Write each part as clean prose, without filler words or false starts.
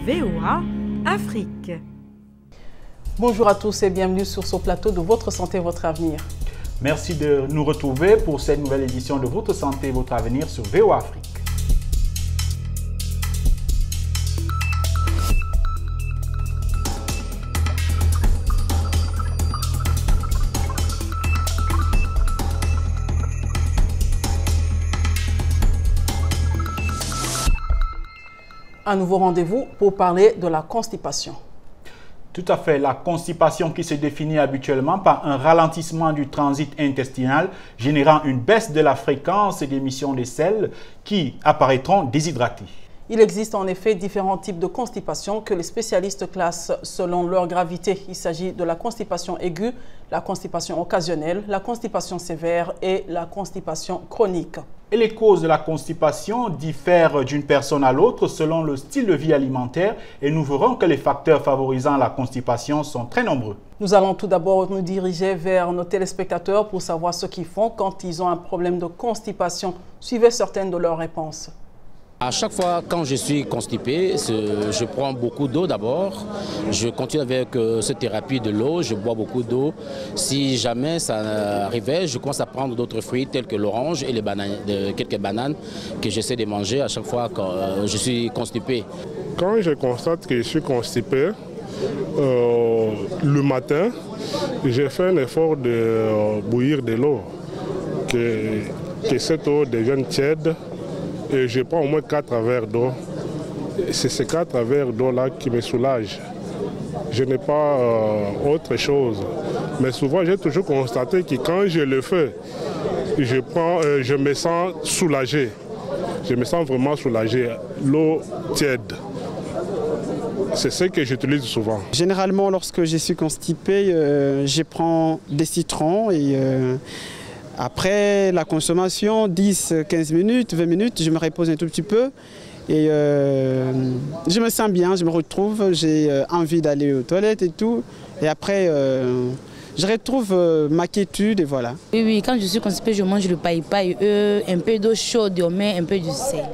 VOA Afrique. Bonjour à tous et bienvenue sur ce plateau de Votre Santé, Votre Avenir. Merci de nous retrouver pour cette nouvelle édition de Votre Santé, Votre Avenir sur VOA Afrique. Un nouveau rendez-vous pour parler de la constipation. Tout à fait, la constipation qui se définit habituellement par un ralentissement du transit intestinal générant une baisse de la fréquence d'émission des selles qui apparaîtront déshydratées. Il existe en effet différents types de constipation que les spécialistes classent selon leur gravité. Il s'agit de la constipation aiguë, la constipation occasionnelle, la constipation sévère et la constipation chronique. Et les causes de la constipation diffèrent d'une personne à l'autre selon le style de vie alimentaire et nous verrons que les facteurs favorisant la constipation sont très nombreux. Nous allons tout d'abord nous diriger vers nos téléspectateurs pour savoir ce qu'ils font quand ils ont un problème de constipation. Suivez certaines de leurs réponses. À chaque fois quand je suis constipé, je prends beaucoup d'eau d'abord. Je continue avec cette thérapie de l'eau, je bois beaucoup d'eau. Si jamais ça arrivait, je commence à prendre d'autres fruits tels que l'orange et les bananes, quelques bananes que j'essaie de manger à chaque fois quand je suis constipé. Quand je constate que je suis constipé, le matin, j'ai fait un effort de bouillir de l'eau, que cette eau devienne tiède. Et je prends au moins 4 verres d'eau. C'est ces 4 verres d'eau-là qui me soulagent. Je n'ai pas autre chose. Mais souvent, j'ai toujours constaté que quand je le fais, je me sens soulagé. Je me sens vraiment soulagé. L'eau tiède. C'est ce que j'utilise souvent. Généralement, lorsque je suis constipé, je prends des citrons et... Après la consommation, 10, 15 minutes, 20 minutes, je me repose un tout petit peu et je me sens bien, je me retrouve, j'ai envie d'aller aux toilettes et tout. Et après, je retrouve ma quiétude et voilà. Oui, quand je suis constipée, je mange le paille-paille, un peu d'eau chaude, on met un peu du sel.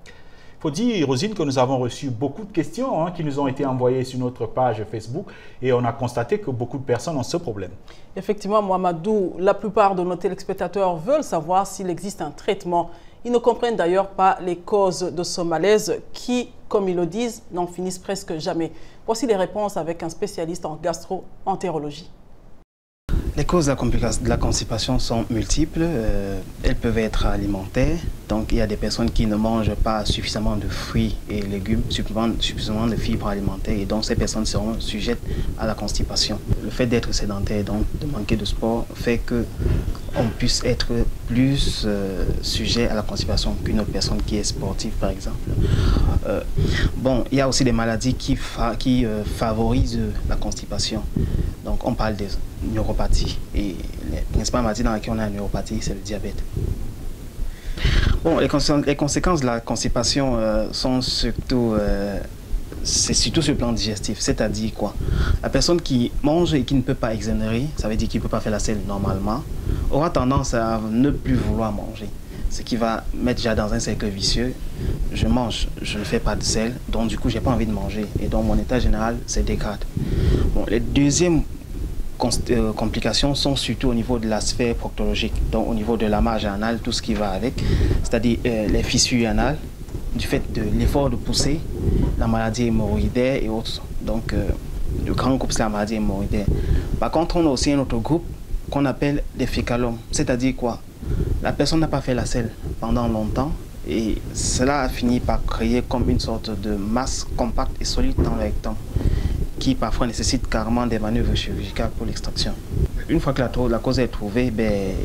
Il faut dire, Rosine, que nous avons reçu beaucoup de questions qui nous ont été envoyées sur notre page Facebook et on a constaté que beaucoup de personnes ont ce problème. Effectivement, Mohamedou, la plupart de nos téléspectateurs veulent savoir s'il existe un traitement. Ils ne comprennent d'ailleurs pas les causes de ce malaise qui, comme ils le disent, n'en finissent presque jamais. Voici les réponses avec un spécialiste en gastro-entérologie. Les causes de la constipation sont multiples. Elles peuvent être alimentaires. Donc, il y a des personnes qui ne mangent pas suffisamment de fruits et légumes, suffisamment de fibres alimentaires. Et donc, ces personnes seront sujettes à la constipation. Le fait d'être sédentaire, donc de manquer de sport, fait qu'on puisse être plus sujet à la constipation qu'une autre personne qui est sportive, par exemple. Il y a aussi des maladies qui favorisent la constipation. Donc, on parle des neuropathies. Et les principales maladies dans lesquelles on a une neuropathie, c'est le diabète. Bon, les conséquences de la constipation sont surtout, surtout sur le plan digestif. C'est-à-dire quoi? La personne qui mange et qui ne peut pas exonérer, ça veut dire qu'il ne peut pas faire la selle normalement, aura tendance à ne plus vouloir manger. Ce qui va mettre déjà dans un cercle vicieux. Je mange, je ne fais pas de sel, donc du coup, je n'ai pas envie de manger. Et donc, mon état général se dégrade. Bon, les deuxièmes complications sont surtout au niveau de la sphère proctologique, donc au niveau de la marge anale, tout ce qui va avec, c'est-à-dire les fissures anales, du fait de l'effort de pousser, la maladie hémorroïdaire et autres. Donc, le grand groupe, c'est la maladie hémorroïdaire. Par contre, on a aussi un autre groupe qu'on appelle les fécalomes, c'est-à-dire quoi? La personne n'a pas fait la selle pendant longtemps et cela a fini par créer comme une sorte de masse compacte et solide dans le rectum, qui parfois nécessite carrément des manœuvres chirurgicales pour l'extraction. Une fois que la cause est trouvée,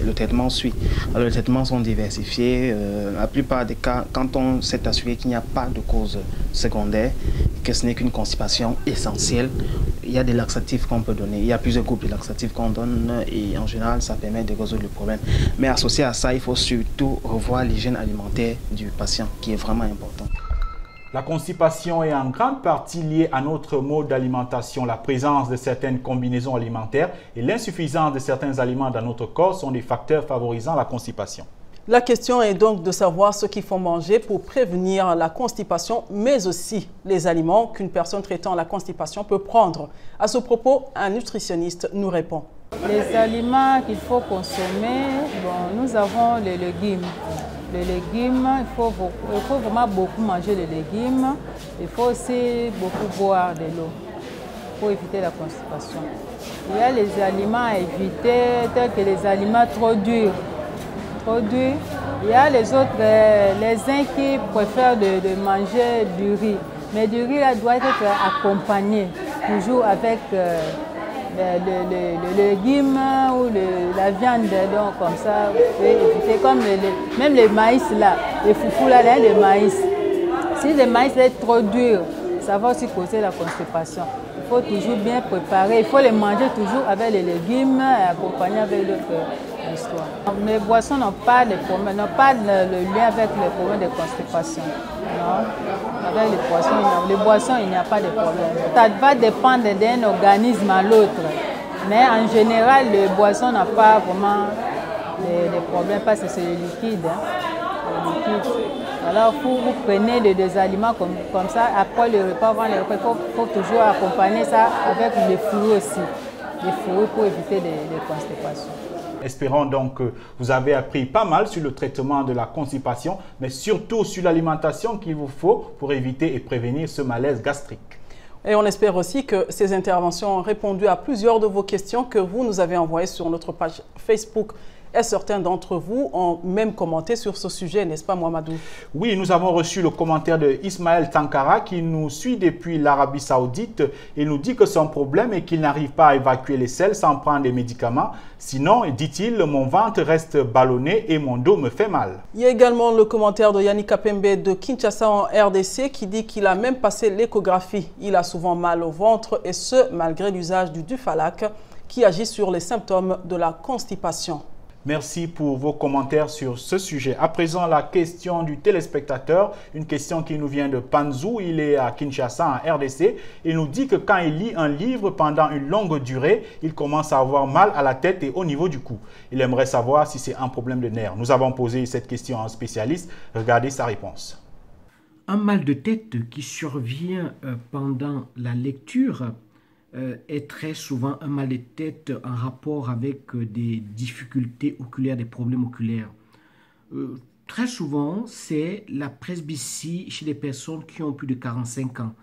le traitement suit. Alors, les traitements sont diversifiés. La plupart des cas, quand on s'est assuré qu'il n'y a pas de cause secondaire, que ce n'est qu'une constipation essentielle, il y a des laxatifs qu'on peut donner. Il y a plusieurs groupes de laxatifs qu'on donne et en général, ça permet de résoudre le problème. Mais associé à ça, il faut surtout revoir l'hygiène alimentaire du patient, qui est vraiment important. La constipation est en grande partie liée à notre mode d'alimentation. La présence de certaines combinaisons alimentaires et l'insuffisance de certains aliments dans notre corps sont des facteurs favorisant la constipation. La question est donc de savoir ce qu'il faut manger pour prévenir la constipation, mais aussi les aliments qu'une personne traitant la constipation peut prendre. À ce propos, un nutritionniste nous répond. Les aliments qu'il faut consommer, nous avons les légumes. Les légumes, il faut vraiment beaucoup manger les légumes. Il faut aussi beaucoup boire de l'eau pour éviter la constipation. Il y a les aliments à éviter, tels que les aliments trop durs. Il y a les autres, les uns qui préfèrent de manger du riz. Mais du riz là, doit être accompagné, toujours avec le légume ou la viande, donc comme ça, vous pouvez éviter. Comme même le maïs là, les foufous là, le maïs. Si le maïs est trop dur, ça va aussi causer la constipation. Il faut toujours bien préparer, il faut les manger toujours avec les légumes et accompagner avec d'autres histoires. Les boissons n'ont pas de problème, n'ont pas le lien avec les problèmes de constipation. Non. Avec les boissons, il n'y a pas de problème. Ça va dépendre d'un organisme à l'autre. Mais en général, les boissons n'ont pas vraiment de problème parce que c'est le liquide. Alors, vous prenez des aliments comme ça, après le repas, avant le repas, il faut toujours accompagner ça avec les fruits aussi. Les fruits pour éviter des constipations. Espérons donc que vous avez appris pas mal sur le traitement de la constipation, mais surtout sur l'alimentation qu'il vous faut pour éviter et prévenir ce malaise gastrique. Et on espère aussi que ces interventions ont répondu à plusieurs de vos questions que vous nous avez envoyées sur notre page Facebook. Et certains d'entre vous ont même commenté sur ce sujet, n'est-ce pas, Mohamedou? Oui, nous avons reçu le commentaire de Ismaël Tankara qui nous suit depuis l'Arabie Saoudite. Il nous dit que son problème est qu'il n'arrive pas à évacuer les selles sans prendre des médicaments. Sinon, dit-il, mon ventre reste ballonné et mon dos me fait mal. Il y a également le commentaire de Yannick Kapembe de Kinshasa en RDC qui dit qu'il a même passé l'échographie. Il a souvent mal au ventre et ce, malgré l'usage du Dufalac qui agit sur les symptômes de la constipation. Merci pour vos commentaires sur ce sujet. À présent, la question du téléspectateur, une question qui nous vient de Panzou. Il est à Kinshasa, en RDC. Il nous dit que quand il lit un livre pendant une longue durée, il commence à avoir mal à la tête et au niveau du cou. Il aimerait savoir si c'est un problème de nerfs. Nous avons posé cette question à un spécialiste. Regardez sa réponse. Un mal de tête qui survient pendant la lecture est très souvent un mal de tête en rapport avec des difficultés oculaires, des problèmes oculaires. Très souvent, c'est la presbytie chez les personnes qui ont plus de 45 ans.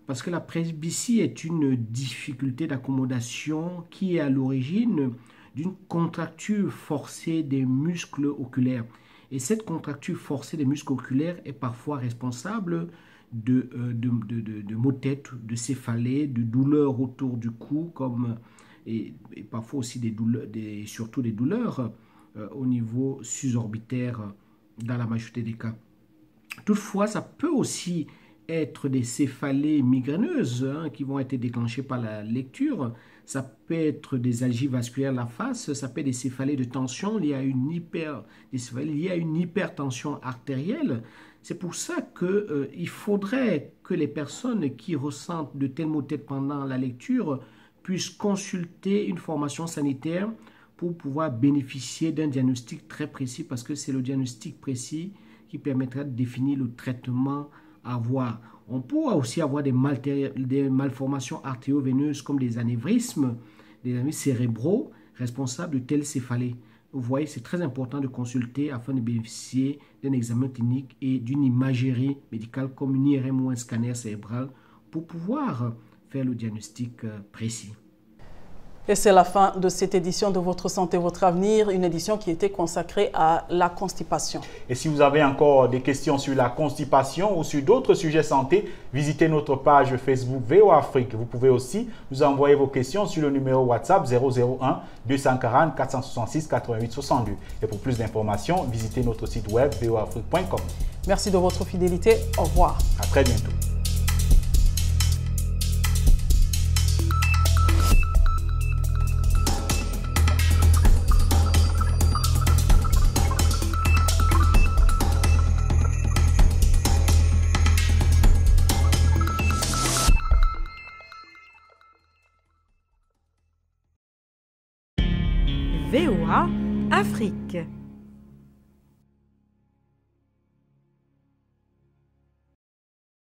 Parce que la presbytie est une difficulté d'accommodation qui est à l'origine d'une contracture forcée des muscles oculaires. Et cette contracture forcée des muscles oculaires est parfois responsable de maux de tête, de céphalées, de douleurs autour du cou, et parfois aussi surtout des douleurs au niveau suborbitaire dans la majorité des cas. Toutefois, ça peut aussi être des céphalées migraineuses qui vont être déclenchées par la lecture. Ça peut être des algies vasculaires de la face, ça peut être des céphalées de tension liées à une hypertension artérielle. C'est pour ça qu'il faudrait que les personnes qui ressentent de tels maux de tête pendant la lecture puissent consulter une formation sanitaire pour pouvoir bénéficier d'un diagnostic très précis, parce que c'est le diagnostic précis qui permettra de définir le traitement à avoir. On pourra aussi avoir des malformations artério-veineuses comme des anévrismes cérébraux responsables de telles céphalées. Vous voyez, c'est très important de consulter afin de bénéficier d'un examen clinique et d'une imagerie médicale comme une IRM ou un scanner cérébral pour pouvoir faire le diagnostic précis. Et c'est la fin de cette édition de Votre Santé, Votre Avenir, une édition qui était consacrée à la constipation. Et si vous avez encore des questions sur la constipation ou sur d'autres sujets santé, visitez notre page Facebook VOA Afrique. Vous pouvez aussi nous envoyer vos questions sur le numéro WhatsApp 001 240 466 88 62. Et pour plus d'informations, visitez notre site web voaafrique.com. Merci de votre fidélité. Au revoir. À très bientôt. VOA Afrique.